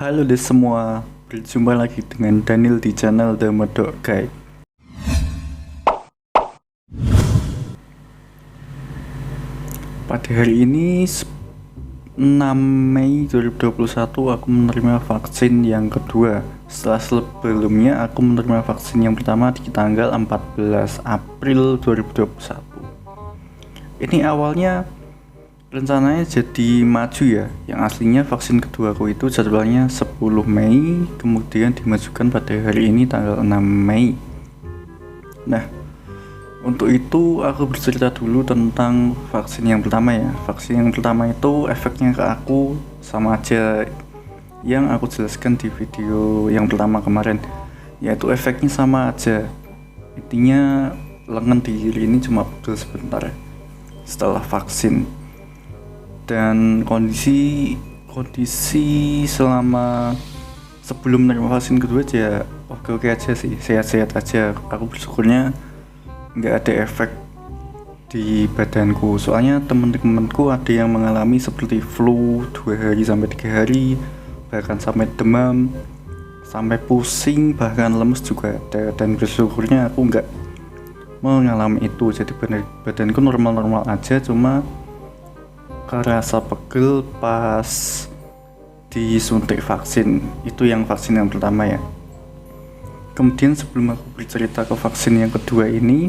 Halo deh semua, berjumpa lagi dengan Daniel di channel The Medok Guide. Pada hari ini 6 Mei 2021 aku menerima vaksin yang kedua. Setelah sebelumnya aku menerima vaksin yang pertama di tanggal 14 April 2021. Ini awalnya rencananya jadi maju ya, yang aslinya vaksin kedua aku itu jadwalnya 10 Mei, kemudian dimajukan pada hari ini tanggal 6 Mei. Nah, untuk itu aku bercerita dulu tentang vaksin yang pertama ya. Vaksin yang pertama itu efeknya ke aku sama aja yang aku jelaskan di video yang pertama kemarin, yaitu efeknya sama aja. Intinya lengan di kiri ini cuma pegel sebentar setelah vaksin. Dan kondisi selama sebelum menerima vaksin kedua aja oke aja sih, sehat-sehat aja. Aku bersyukurnya nggak ada efek di badanku, soalnya temen-temenku ada yang mengalami seperti flu 2 hari sampai 3 hari, bahkan sampai demam, sampai pusing, bahkan lemes juga ada. Dan bersyukurnya aku nggak mengalami itu, jadi badanku normal-normal aja, cuma kerasa pegel pas disuntik vaksin. Itu yang vaksin yang pertama ya. Kemudian sebelum aku bercerita ke vaksin yang kedua ini,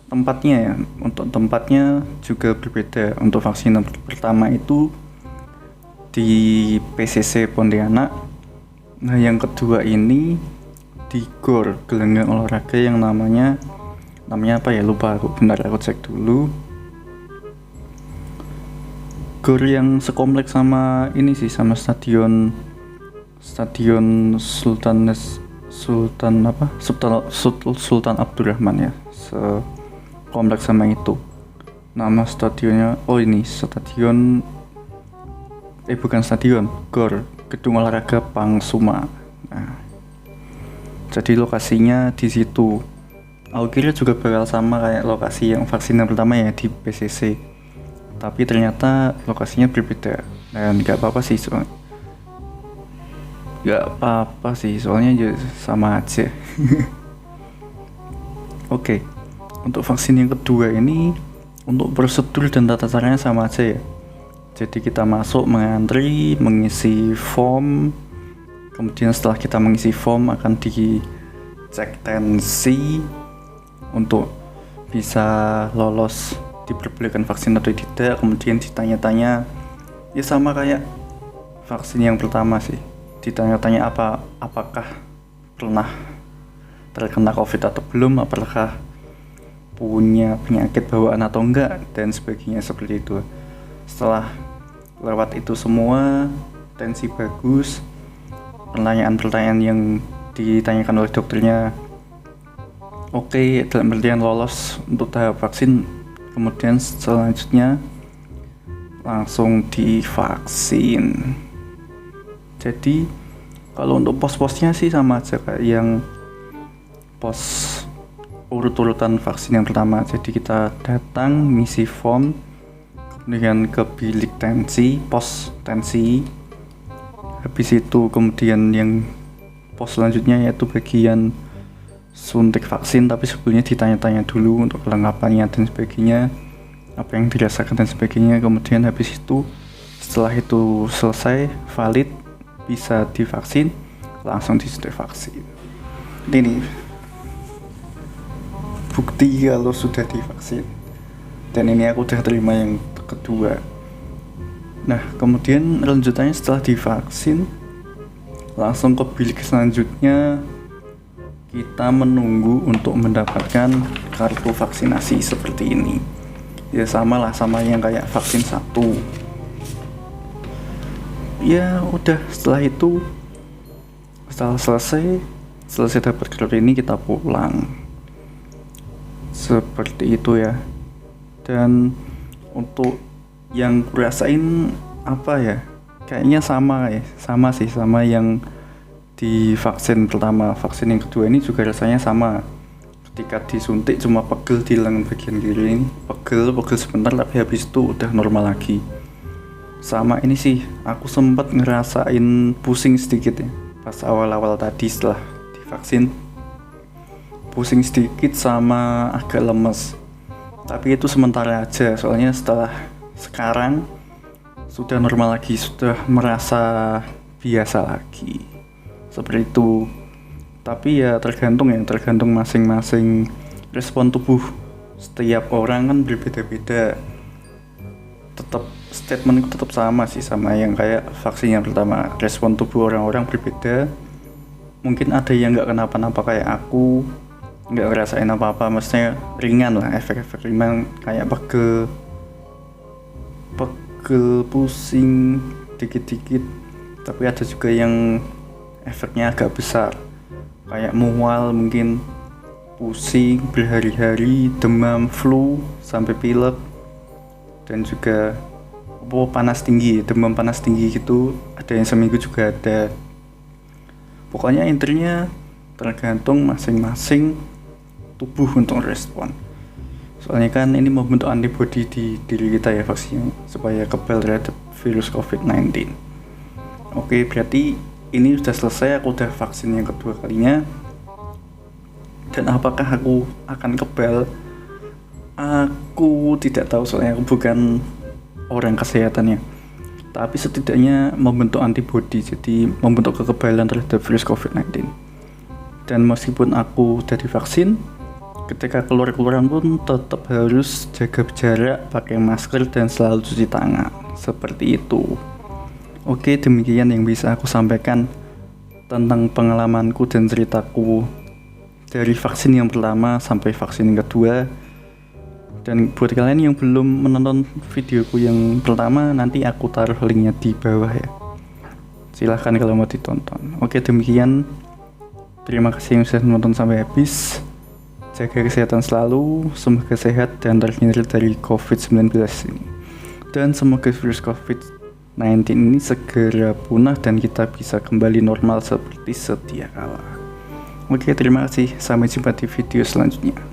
tempatnya ya, untuk tempatnya juga berbeda. Untuk vaksin yang pertama itu di PCC Pontianak. Nah, yang kedua ini di GOR, gelanggang olahraga yang namanya apa ya, lupa aku, bentar aku cek dulu. GOR yang sekompleks sama ini sih, sama stadion Sultan Abdurrahman ya, sekompleks sama itu. Nama stadionnya, bukan stadion, GOR, Gedung Olahraga Pangsuma. Nah, jadi lokasinya di situ. Aku kira juga bakal sama kayak lokasi yang vaksin yang pertama ya, di PCC. Tapi ternyata lokasinya berbeda. Dan nggak apa-apa sih, soalnya sama aja. Oke, untuk vaksin yang kedua ini, untuk prosedur dan tata caranya sama aja ya. Jadi kita masuk, mengantri, mengisi form. Kemudian setelah kita mengisi form akan dicek tensi untuk bisa lolos diperbolehkan vaksin atau tidak. Kemudian ditanya-tanya, ya sama kayak vaksin yang pertama sih, ditanya-tanya apakah pernah terkena COVID atau belum, apakah punya penyakit bawaan atau enggak, dan sebagainya seperti itu. Setelah lewat itu semua, tensi bagus, pertanyaan-pertanyaan yang ditanyakan oleh dokternya oke, dalam artian lolos untuk tahap vaksin. Kemudian selanjutnya langsung divaksin. Jadi kalau untuk pos-posnya sih sama aja kayak yang pos urut-urutan vaksin yang pertama. Jadi kita datang, ngisi form, kemudian ke bilik tensi, pos tensi. Habis itu kemudian yang pos selanjutnya yaitu bagian suntik vaksin, tapi sebelumnya ditanya-tanya dulu untuk kelengkapannya dan sebagainya, apa yang dirasakan dan sebagainya. Kemudian habis itu, setelah itu selesai, valid, bisa divaksin, langsung disuntik vaksin. Ini bukti kalau sudah divaksin. Dan ini aku udah terima yang kedua. Nah, kemudian lanjutannya setelah divaksin, langsung ke bilik selanjutnya. Kita menunggu untuk mendapatkan kartu vaksinasi seperti ini. Ya sama yang kayak vaksin 1. Ya udah, setelah itu, setelah selesai dapat kartu ini, kita pulang. Seperti itu ya. Dan untuk yang kurasain apa ya, kayaknya sama yang di vaksin pertama. Vaksin yang kedua ini juga rasanya sama. Ketika disuntik cuma pegel di lengan bagian kiri ini, pegel sebentar, tapi habis itu udah normal lagi. Sama ini sih, aku sempat ngerasain pusing sedikit ya pas awal-awal tadi setelah divaksin. Pusing sedikit sama agak lemes. Tapi itu sementara aja, soalnya setelah sekarang sudah normal lagi, sudah merasa biasa lagi. Seperti itu. Tapi ya tergantung masing-masing respon tubuh. Setiap orang kan berbeda-beda. Tetap statementku tetap sama sih, sama yang kayak vaksin yang pertama. Respon tubuh orang-orang berbeda. Mungkin ada yang nggak kenapa-napa kayak aku, nggak ngerasain apa-apa, maksudnya ringan lah, efek-efek ringan kayak pegel, pusing dikit-dikit. Tapi ada juga yang efeknya agak besar, kayak mual, mungkin pusing berhari-hari, demam, flu, sampai pilek, dan juga demam panas tinggi gitu, ada yang seminggu juga ada. Pokoknya intinya tergantung masing-masing tubuh untuk respon. Soalnya kan ini membentuk antibodi di diri kita ya, vaksin, supaya kebal terhadap virus COVID-19. Oke, berarti ini sudah selesai, aku udah vaksin yang kedua kalinya. Dan apakah aku akan kebal? Aku tidak tahu, soalnya aku bukan orang kesehatannya. Tapi setidaknya membentuk antibodi, jadi membentuk kekebalan terhadap virus COVID-19. Dan meskipun aku udah divaksin, ketika keluar-keluaran pun tetap harus jaga jarak, pakai masker, dan selalu cuci tangan. Seperti itu. Oke, demikian yang bisa aku sampaikan tentang pengalamanku dan ceritaku dari vaksin yang pertama sampai vaksin yang kedua. Dan buat kalian yang belum menonton videoku yang pertama, nanti aku taruh linknya di bawah ya. Silahkan kalau mau ditonton. Oke, demikian. Terima kasih yang sudah menonton sampai habis. Jaga kesehatan selalu, semoga sehat dan terhindar dari COVID-19 ini. Dan semoga virus COVID-19 ini segera punah dan kita bisa kembali normal seperti sedia kala. Oke, terima kasih. Sampai jumpa di video selanjutnya.